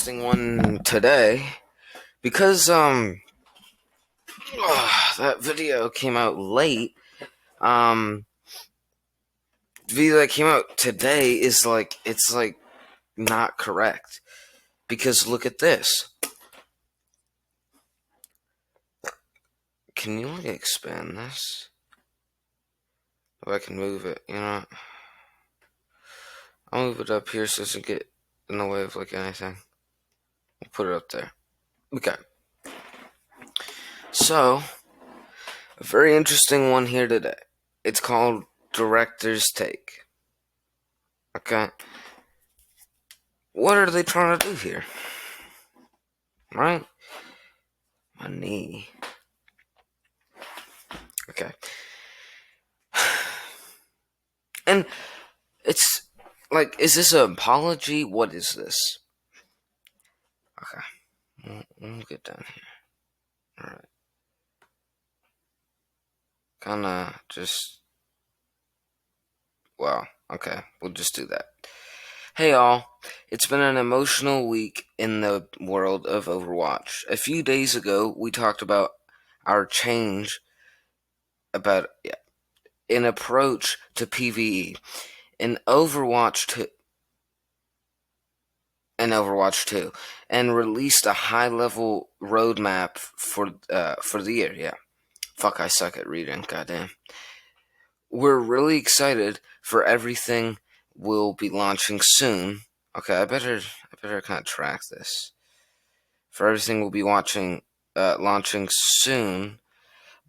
interesting one today because that video came out late. The video that came out today is it's not correct because look at this. Can you expand this? If I can move it, I'll move it up here so it doesn't get in the way of anything. We'll put it up there. Okay. So, a very interesting one here today. It's called Director's Take. Okay. What are they trying to do here? Right? My knee. Okay. And it's is this an apology? What is this? Okay. We'll get down here. Alright. Kinda just... Well, okay. We'll just do that. Hey all, it's been an emotional week in the world of Overwatch. A few days ago, we talked about our change in approach to PvE. In Overwatch 2, and released a high-level roadmap for the year. Yeah, fuck, I suck at reading. Goddamn. We're really excited for everything we'll be launching soon. Okay, I better kind of track this. For everything we'll be launching soon,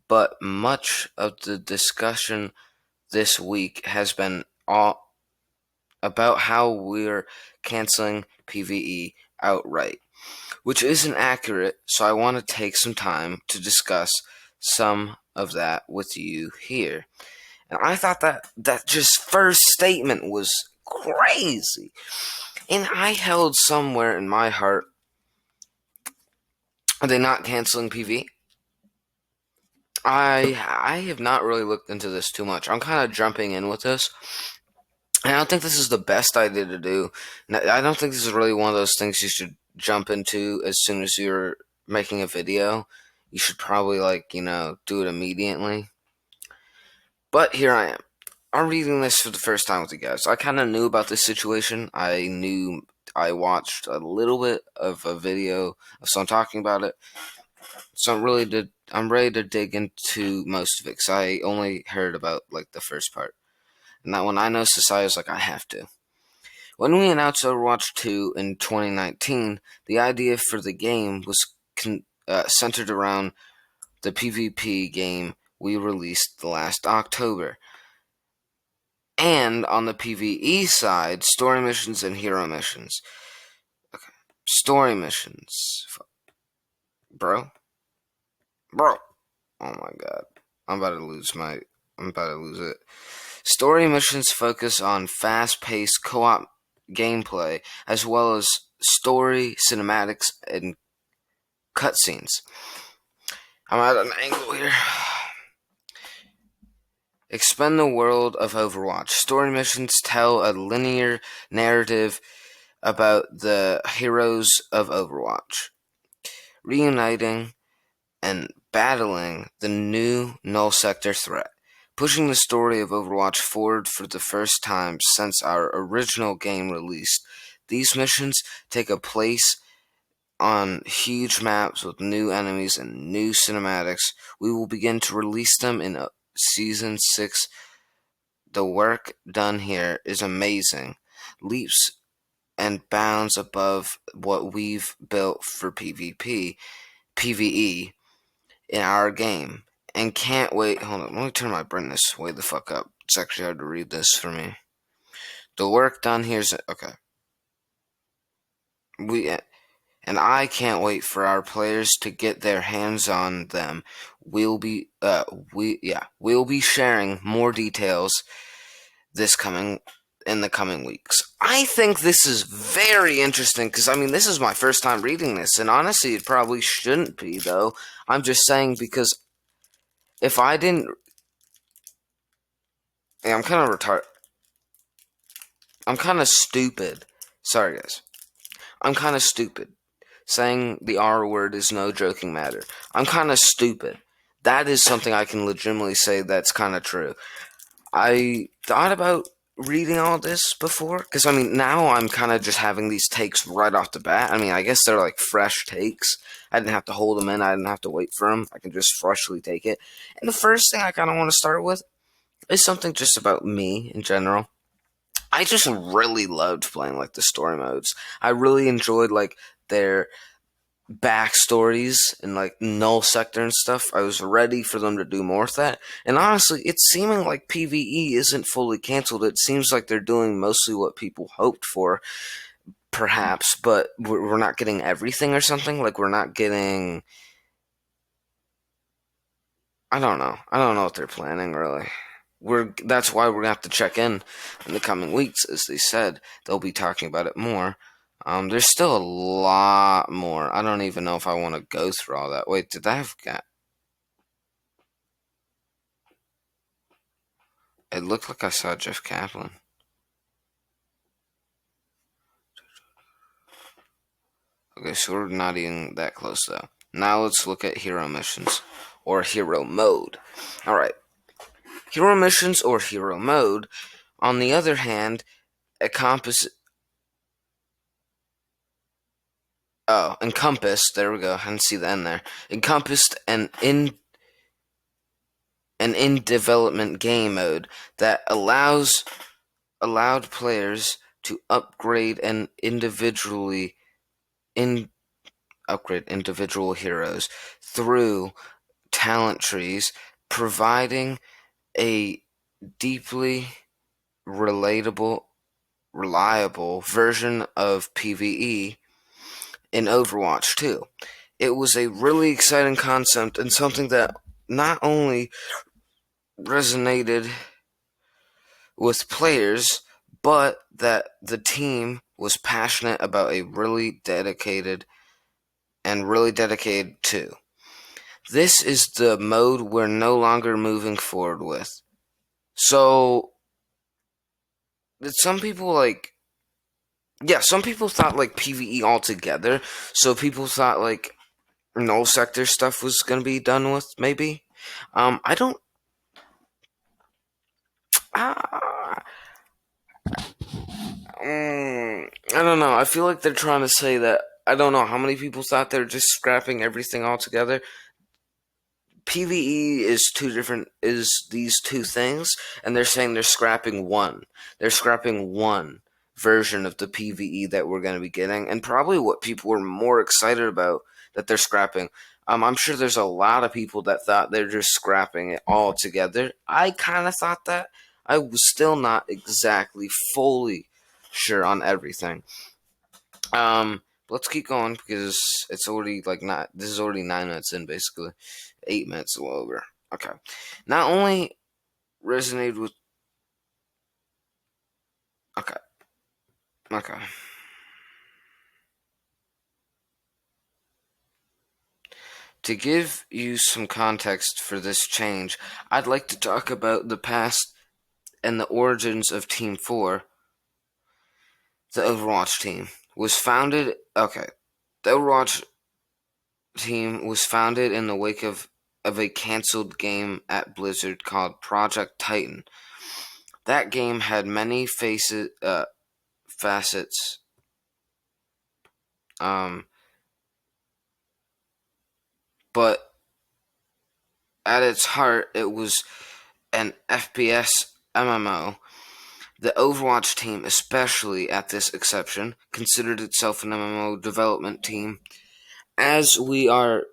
but much of the discussion this week has been all about how we're canceling PvE outright, which isn't accurate, so I want to take some time to discuss some of that with you here. And I thought that just first statement was crazy. And I held somewhere in my heart, are they not canceling PvE? I have not really looked into this too much. I'm kind of jumping in with this. And I don't think this is the best idea to do. I don't think this is really one of those things you should jump into as soon as you're making a video. You should probably, do it immediately. But here I am. I'm reading this for the first time with you guys. I kind of knew about this situation. I watched a little bit of a video of someone talking about it. So I'm ready to dig into most of it because I only heard about, the first part. And that when I know society is I have to. When we announced Overwatch 2 in 2019, the idea for the game was centered around the PvP game we released last October. And on the PvE side, story missions and hero missions. Okay. Story missions. Bro. Oh my god. I'm about to lose it. Story missions focus on fast-paced co-op gameplay, as well as story, cinematics, and cutscenes. I'm at an angle here. Expand the world of Overwatch. Story missions tell a linear narrative about the heroes of Overwatch, reuniting and battling the new Null Sector threat, pushing the story of Overwatch forward for the first time since our original game released. These missions take a place on huge maps with new enemies and new cinematics. We will begin to release them in Season 6. The work done here is amazing. Leaps and bounds above what we've built for PvE in our game. And can't wait. Hold on, let me turn my brightness way the fuck up. It's actually hard to read this for me. The work done here is okay. I can't wait for our players to get their hands on them. We'll be sharing more details in the coming weeks. I think this is very interesting because this is my first time reading this, and honestly, it probably shouldn't be though. I'm just saying because if I didn't, I'm kind of stupid. Sorry, guys. I'm kind of stupid. Saying the R word is no joking matter. I'm kind of stupid. That is something I can legitimately say that's kind of true. I thought about reading all this before, because I mean, now I'm kind of just having these takes right off the bat. I mean, I guess they're like fresh takes. I didn't have to hold them in, I didn't have to wait for them. I can just freshly take it. And the first thing I kind of want to start with is something just about me in general. I just really loved playing like the story modes. I really enjoyed like their backstories and like null sector and stuff. I was ready for them to do more with that. And honestly, it's seeming like PvE isn't fully canceled. It seems like they're doing mostly what people hoped for, perhaps, but we're not getting everything or something. Like we're not getting. I don't know. I don't know what they're planning really. That's why we're gonna have to check in the coming weeks, as they said. They'll be talking about it more. There's still a lot more. I don't even know if I want to go through all that. Wait, did I have got? It looked like I saw Jeff Kaplan. Okay, so we're not even that close though. Now let's look at hero missions or hero mode. All right, hero missions or hero mode. On the other hand, encompassed. There we go. I didn't see the end there. Encompassed an in development game mode that allowed players to in upgrade individual heroes through talent trees, providing a deeply relatable reliable version of PvE in Overwatch 2. It was a really exciting concept and something that not only resonated with players, but that the team was passionate about a really dedicated to. This is the mode we're no longer moving forward with. So, did some people some people thought like PvE altogether. So people thought like null sector stuff was gonna be done with, maybe. I don't. Uh, I don't know. I feel like they're trying to say that. I don't know how many people thought they're just scrapping everything altogether. PVE is these two things, and they're saying they're scrapping one. They're scrapping one version of the PVE that we're going to be getting, and probably what people were more excited about that they're scrapping. I'm sure there's a lot of people that thought they're just scrapping it all together. I kind of thought that. I was still not exactly fully sure on everything. Let's keep going because it's already like not. This is already 9 minutes in, basically. 8 minutes a little over. Okay. Not only resonated with. Okay. Okay. To give you some context for this change, I'd like to talk about the past and the origins of Team 4, the Overwatch team. Was founded. Okay. The Overwatch team was founded in the wake of a canceled game at Blizzard called Project Titan. That game had many facets, but at its heart, it was an FPS MMO. The Overwatch team, especially at this exception, considered itself an MMO development team. As we are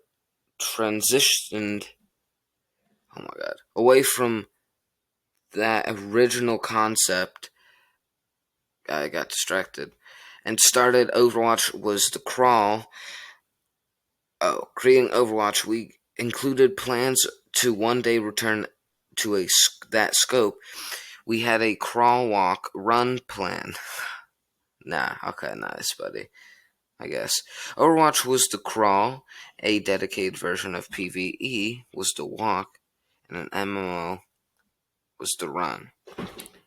transitioned, oh my god, away from that original concept, I got distracted, and started Overwatch was the crawl. Creating Overwatch, we included plans to one day return to that scope. We had a crawl, walk, run plan. Nah, okay, nice, buddy. I guess. Overwatch was the crawl, a dedicated version of PvE was the walk, and an MMO was the run.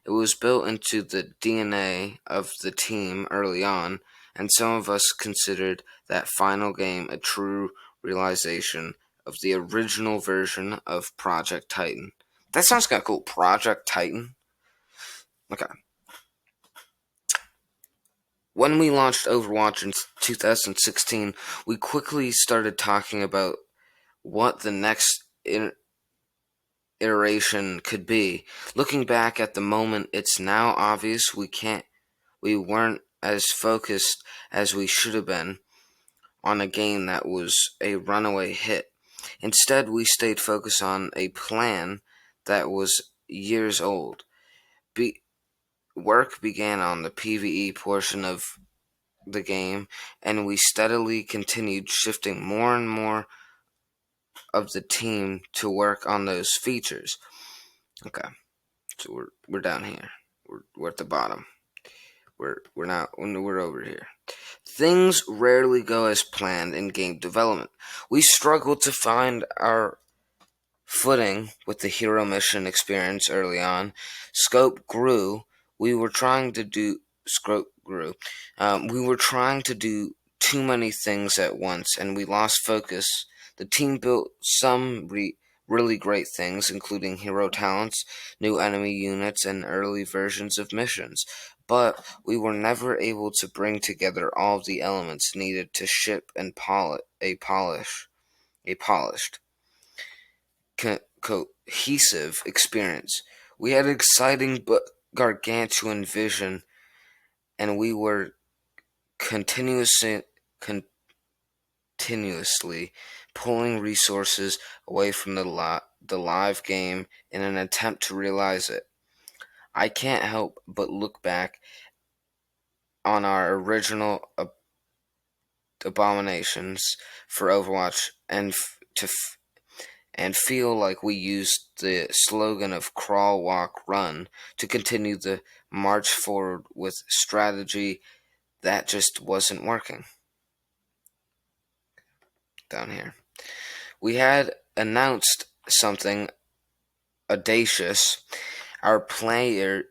It was built into the DNA of the team early on, and some of us considered that final game a true realization of the original version of Project Titan. That sounds kind of cool. Project Titan. Okay. When we launched Overwatch in 2016, we quickly started talking about what the next iteration could be. Looking back at the moment, it's now obvious we weren't as focused as we should have been on a game that was a runaway hit. Instead, we stayed focused on a plan that was years old. Work began on the PvE portion of the game, and we steadily continued shifting more and more of the team to work on those features. Okay, so we're down here. We're at the bottom. We're over here. Things rarely go as planned in game development. We struggled to find our footing with the hero mission experience early on. Scope grew. We were trying to do scope grew. We were trying to do too many things at once, and we lost focus. The team built some really great things, including hero talents, new enemy units, and early versions of missions. But we were never able to bring together all of the elements needed to ship and a polished cohesive experience. We had an exciting but gargantuan vision, and we were continuously pulling resources away from the live game in an attempt to realize it. I can't help but look back on our original abominations for Overwatch and feel like we used the slogan of crawl, walk, run to continue the march forward with strategy that just wasn't working. Down here. We had announced something audacious. Our players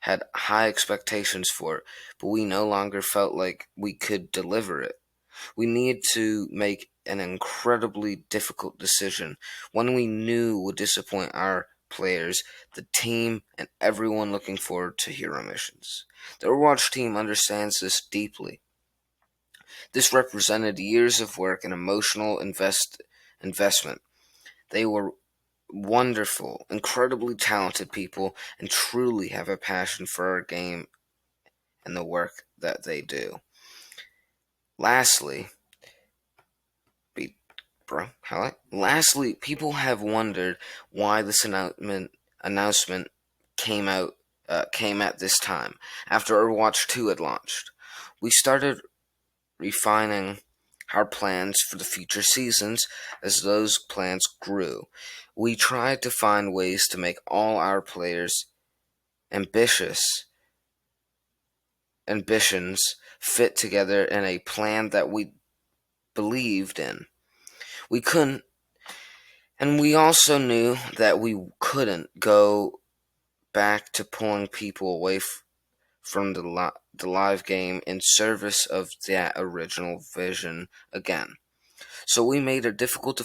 had high expectations for it, but we no longer felt like we could deliver it. We needed to make an incredibly difficult decision, one we knew would disappoint our players, the team, and everyone looking forward to hero missions. The Overwatch team understands this deeply. This represented years of work and emotional investment. They were wonderful, incredibly talented people, and truly have a passion for our game and the work that they do. Lastly, people have wondered why this announcement came at this time after Overwatch 2 had launched. We started refining our plans for the future seasons as those plans grew. We tried to find ways to make all our players' ambitions fit together in a plan that we believed in. We couldn't, and we also knew that we couldn't go back to pulling people away from the live game in service of that original vision again. So we made a difficult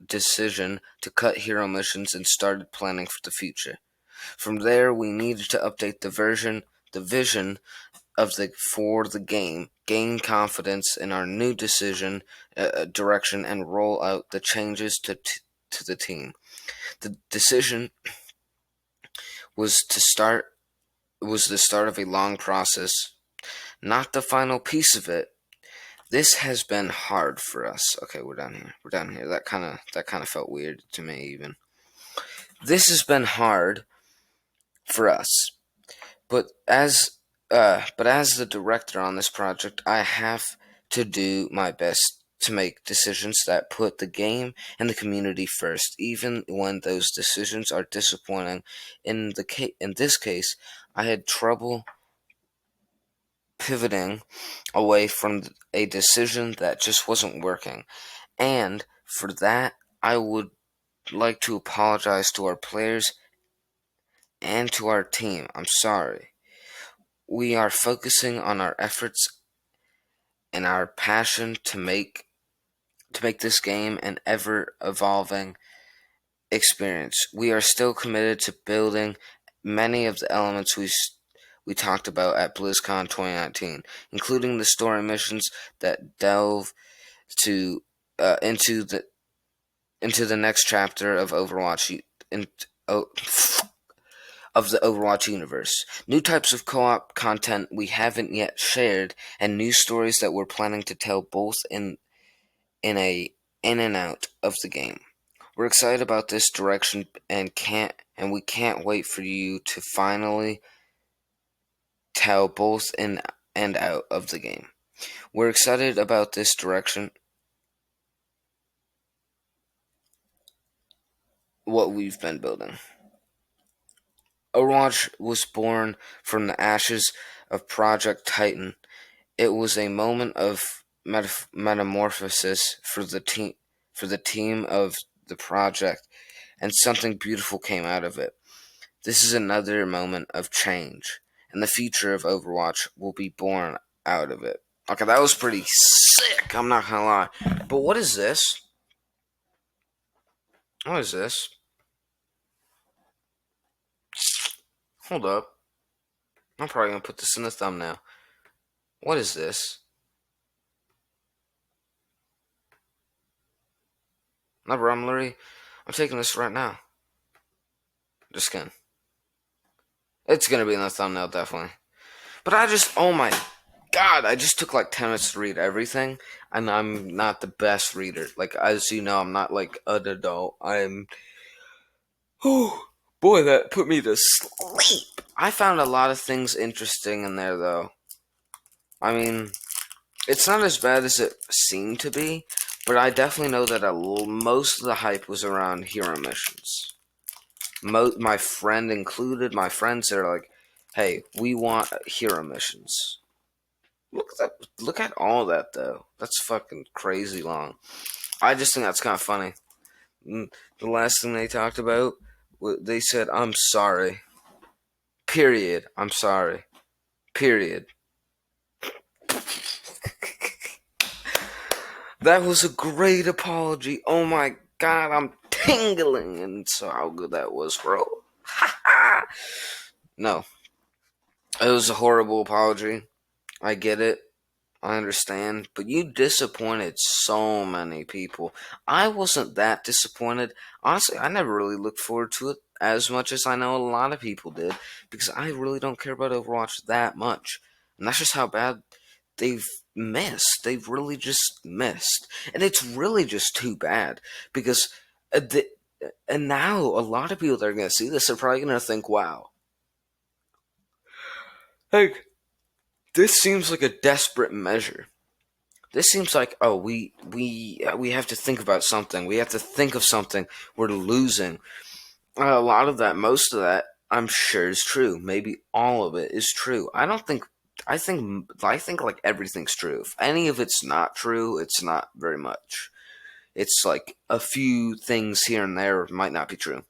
decision to cut hero missions and started planning for the future. From there, we needed to update the vision for the game, gain confidence in our new direction, and roll out the changes to the team. The decision was the start of a long process, not the final piece of it. This has been hard for us. Okay, we're down here. That kind of felt weird to me even. This has been hard for us. But as the director on this project, I have to do my best to make decisions that put the game and the community first, even when those decisions are disappointing. In this case, I had trouble pivoting away from a decision that just wasn't working. And for that, I would like to apologize to our players and to our team. I'm sorry. we are focusing on our efforts and our passion to make this game an ever evolving experience. We are still committed to building many of the elements we talked about at BlizzCon 2019, including the story missions that delve to into the next chapter of in, oh, of the Overwatch universe. New types of co-op content we haven't yet shared, and new stories that we're planning to tell both in and out of the game. We're excited about this direction and we can't wait for you to finally tell both in and out of the game. We're excited about this direction, what we've been building. Overwatch was born from the ashes of Project Titan. It was a moment of metamorphosis for the team of the project, and something beautiful came out of it. This is another moment of change, and the future of Overwatch will be born out of it. Okay, that was pretty sick, I'm not gonna lie. But what is this? What is this? Hold up. I'm probably gonna put this in the thumbnail. What is this? Not Rumlery. I'm taking this right now. Just kidding. It's gonna be in the thumbnail, definitely. But oh my god, I just took like 10 minutes to read everything, and I'm not the best reader. Like, as you know, I'm not like an adult. Oh, boy, that put me to sleep. I found a lot of things interesting in there, though. I mean, it's not as bad as it seemed to be, but I definitely know that most of the hype was around hero missions. My friend included. My friends are like, hey, we want hero missions. Look at all that, though. That's fucking crazy long. I just think that's kind of funny. The last thing they talked about, they said, I'm sorry. Period. I'm sorry. Period. That was a great apology. Oh my god, I'm tingling. And so how good that was, bro. No. It was a horrible apology. I get it. I understand, but you disappointed so many people. I wasn't that disappointed. Honestly, I never really looked forward to it as much as I know a lot of people did, because I really don't care about Overwatch that much. And that's just how bad they've missed. They've really just missed. And it's really just too bad, because and now a lot of people that are going to see this are probably going to think, wow. Like, this seems like a desperate measure. This seems like, oh, we have to think about something. We have to think of something. We're losing. A lot of that, most of that, I'm sure is true. Maybe all of it is true. I don't think. I think like everything's true. If any of it's not true, it's not very much. It's like a few things here and there might not be true.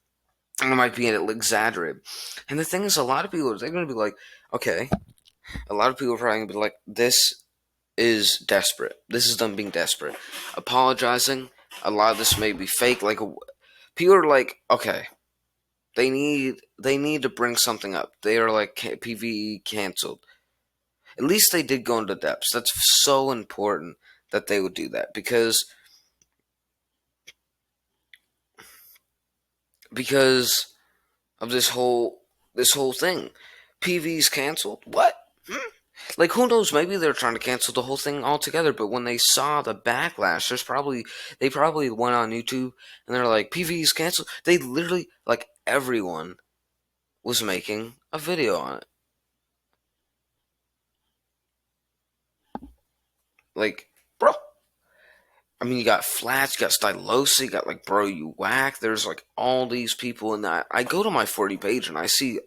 And it might be exaggerated. And the thing is, a lot of people, they're going to be like, okay. A lot of people are probably going to be like, this is desperate. This is them being desperate. Apologizing. A lot of this may be fake. Like, people are like, okay, they need to bring something up. They are like, PvE canceled. At least they did go into depths. That's so important that they would do that, because of this whole thing. PvE's canceled. What? Like, who knows? Maybe they're trying to cancel the whole thing altogether. But when they saw the backlash, they probably went on YouTube and they're like, PvE's canceled. They literally, like, everyone was making a video on it. Like, bro. I mean, you got Flats, you got Stylosa, you got like Bro You Whack. There's like all these people in that. I go to my 40 page and I see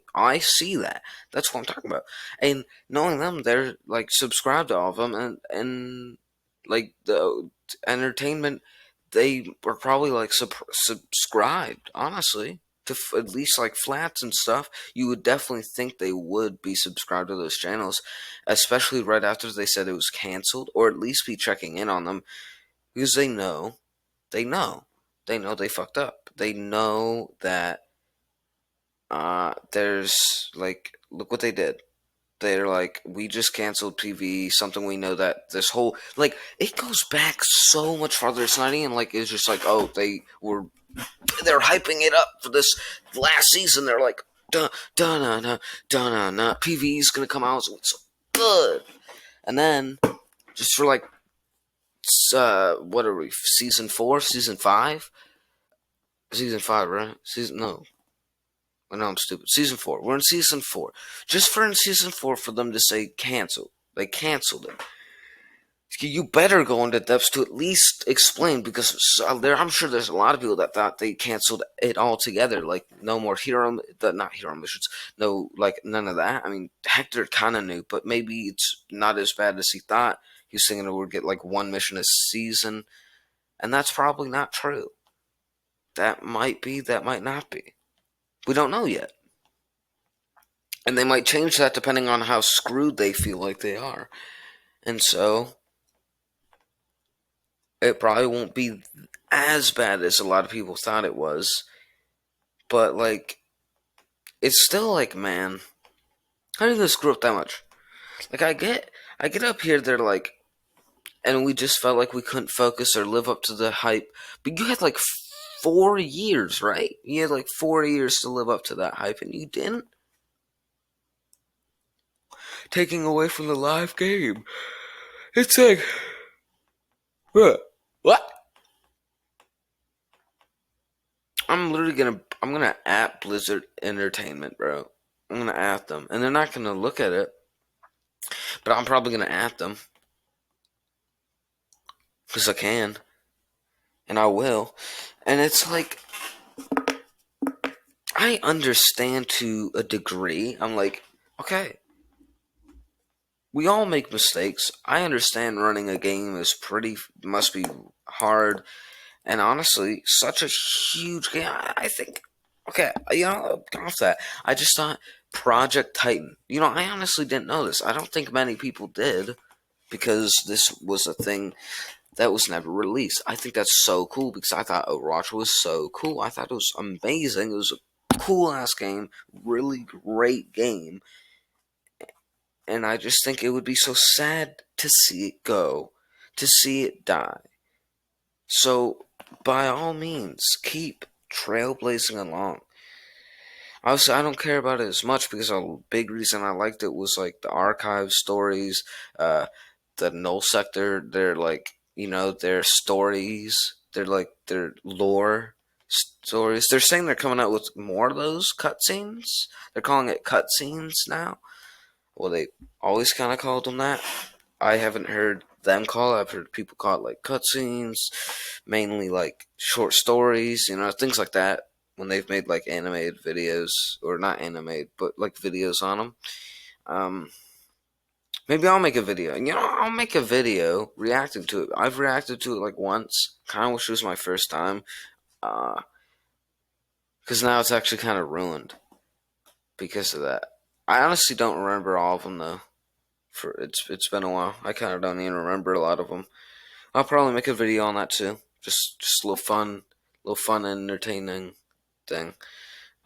that. That's what I'm talking about. And knowing them, they're like subscribed to all of them, and like the entertainment, they were probably like subscribed. Honestly, to at least like flats and stuff, you would definitely think they would be subscribed to those channels, especially right after they said it was canceled, or at least be checking in on them because they know, they fucked up. They know that there's like, look what they did. They're like, we just canceled PV, something we know that this whole, like, it goes back so much farther. It's not even like, it's just like, oh, they're hyping it up for this last season. They're like, dun, dun, dun, dun, dun, dun, PV's gonna come out, so it's so good. And then, just for like, what are we, season 4, season 5? Season 5, right? No. I know I'm stupid. Season 4. We're in season 4. Just for in season 4 for them to say cancel. They canceled it. You better go into depths to at least explain, because I'm sure there's a lot of people that thought they canceled it altogether. Like, no more not hero missions. No, like, none of that. I mean, Hector kind of knew, but maybe it's not as bad as he thought. He was thinking it would get like one mission a season. And that's probably not true. That might be, that might not be. We don't know yet. And they might change that depending on how screwed they feel like they are. And so, it probably won't be as bad as a lot of people thought it was. But, like, it's still like, man, how did they screw up that much? Like, I get up here, they're like, and we just felt like we couldn't focus or live up to the hype. But you had like 4 years, right? You had like 4 years to live up to that hype, and you didn't? Taking away from the live game. It's like, what? I'm gonna at Blizzard Entertainment, bro. I'm gonna at them, and they're not gonna look at it, but I'm probably gonna at them because I can, and I will. And it's like, I understand to a degree. I'm like, okay, we all make mistakes. I understand running a game must be hard. And honestly, such a huge game. I think, okay, off that. I just thought Project Titan. I honestly didn't know this. I don't think many people did, because this was a thing that was never released. I think that's so cool, because I thought Overwatch was so cool. I thought it was amazing. It was a cool ass game, really great game. And I just think it would be so sad to see it go, to see it die. So, by all means, keep trailblazing along. Obviously, I don't care about it as much, because a big reason I liked it was like the archive stories, the Null Sector. They're like, their stories. They're like their lore stories. They're saying they're coming out with more of those cutscenes. They're calling it cutscenes now. Well, they always kind of called them that. I haven't heard them call it. I've heard people call it like cutscenes, mainly like short stories, things like that. When they've made like animated videos, or not animated, but like videos on them. Maybe I'll make a video. I'll make a video reacting to it. I've reacted to it like once. Kind of wish it was my first time. Because now it's actually kind of ruined because of that. I honestly don't remember all of them though. It's been a while. I kind of don't even remember a lot of them. I'll probably make a video on that too. Just a little fun, entertaining thing.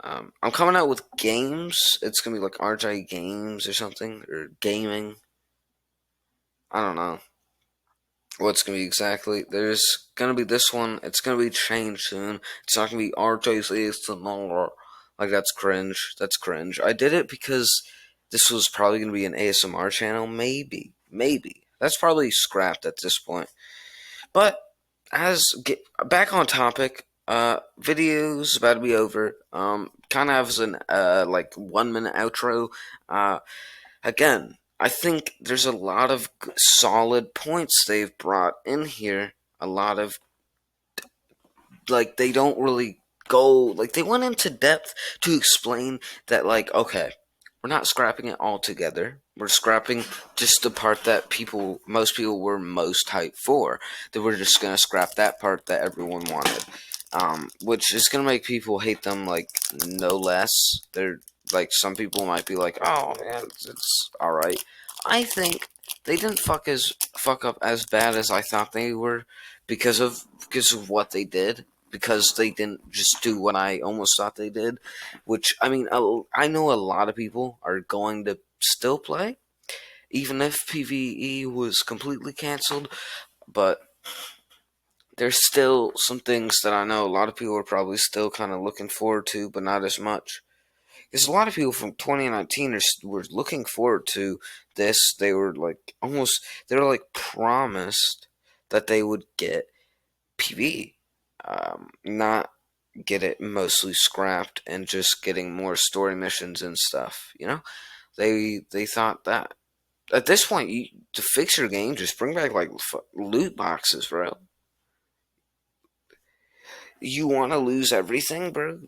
I'm coming out with games. It's gonna be like RJ Games or something, or gaming. I don't know what's gonna be exactly. There's gonna be this one. It's gonna be changed soon. It's not gonna be RJ's ASMR. Like, that's cringe. That's cringe. I did it because this was probably gonna be an ASMR channel. Maybe. That's probably scrapped at this point. But back on topic. Videos about to be over. Kind of as an like 1 minute outro. Again, I think there's a lot of solid points they've brought in here. A lot of, like, they don't really go, like, they went into depth to explain that, like, okay, we're not scrapping it all together. We're scrapping just the part that most people were most hyped for. That we're just gonna scrap that part that everyone wanted. which is gonna make people hate them like no less. They're like some people might be like, "Oh man, it's all right." I think they didn't fuck up as bad as I thought they were because of what they did. Because they didn't just do what I almost thought they did, which I mean, I know a lot of people are going to still play, even if PVE was completely canceled. But there's still some things that I know a lot of people are probably still kind of looking forward to, but not as much. Because a lot of people from 2019 were looking forward to this. They were like they were like promised that they would get PvE, not get it mostly scrapped and just getting more story missions and stuff. They thought that at this point, to fix your game, just bring back like loot boxes, bro. You want to lose everything, bro?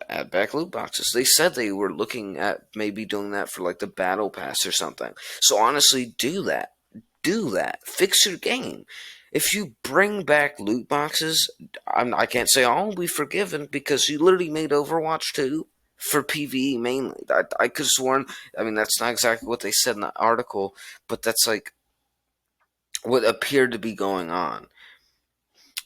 Add back loot boxes. They said they were looking at maybe doing that for like the battle pass or something. So honestly, do that. Do that. Fix your game. If you bring back loot boxes, I can't say I'll be forgiven because you literally made Overwatch 2 for PvE mainly. I could have sworn, I mean, that's not exactly what they said in the article, but that's like what appeared to be going on.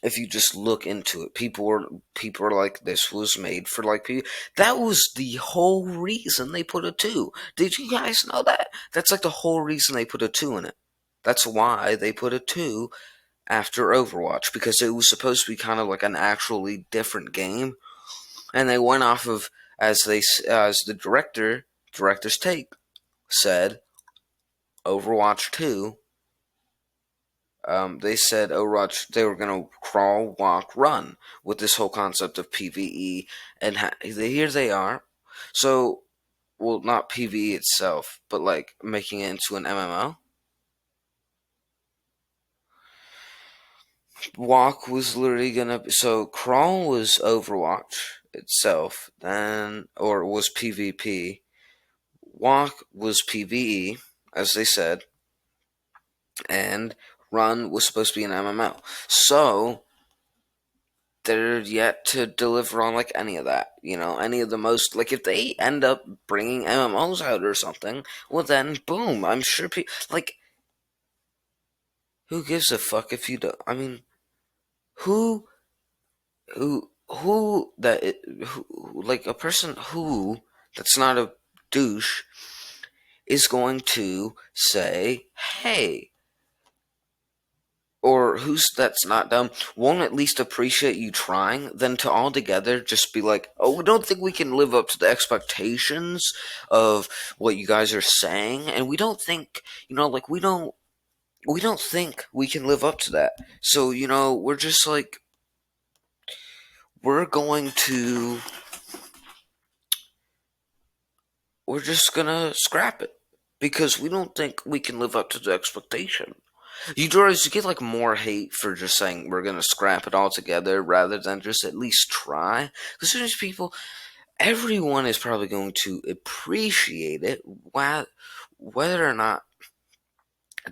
If you just look into it, people are like, this was made for like people. That was the whole reason they put a two. Did you guys know that? That's like the whole reason they put a two in it. That's why they put a two after Overwatch, because it was supposed to be kind of like an actually different game, and they went off of as the director's take said, Overwatch 2. They said Overwatch, they were going to crawl, walk, run with this whole concept of PvE, and here they are. So, well, not PvE itself, but like making it into an MMO. Walk was literally gonna. So, crawl was Overwatch itself, then, or was PvP. Walk was PvE, as they said, and run was supposed to be an MMO. So, they're yet to deliver on like any of that, any of the most, like if they end up bringing MMOs out or something, well then boom, I'm sure like, who gives a fuck if you don't, I mean, who who that who, like a person who that's not a douche is going to say, hey, or who's that's not dumb, won't at least appreciate you trying, then to all together just be like, oh, we don't think we can live up to the expectations of what you guys are saying, and we don't think, like we don't think we can live up to that. So, we're just like, we're going to, we're just gonna scrap it because we don't think we can live up to the expectation. You get like more hate for just saying we're gonna scrap it all together rather than just at least try. Because there's people, everyone is probably going to appreciate it, whether or not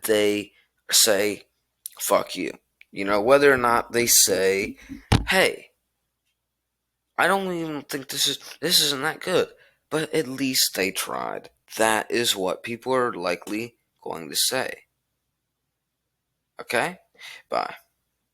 they say "fuck you." Whether or not they say, "Hey, I don't even think this isn't that good," but at least they tried. That is what people are likely going to say. Okay, bye.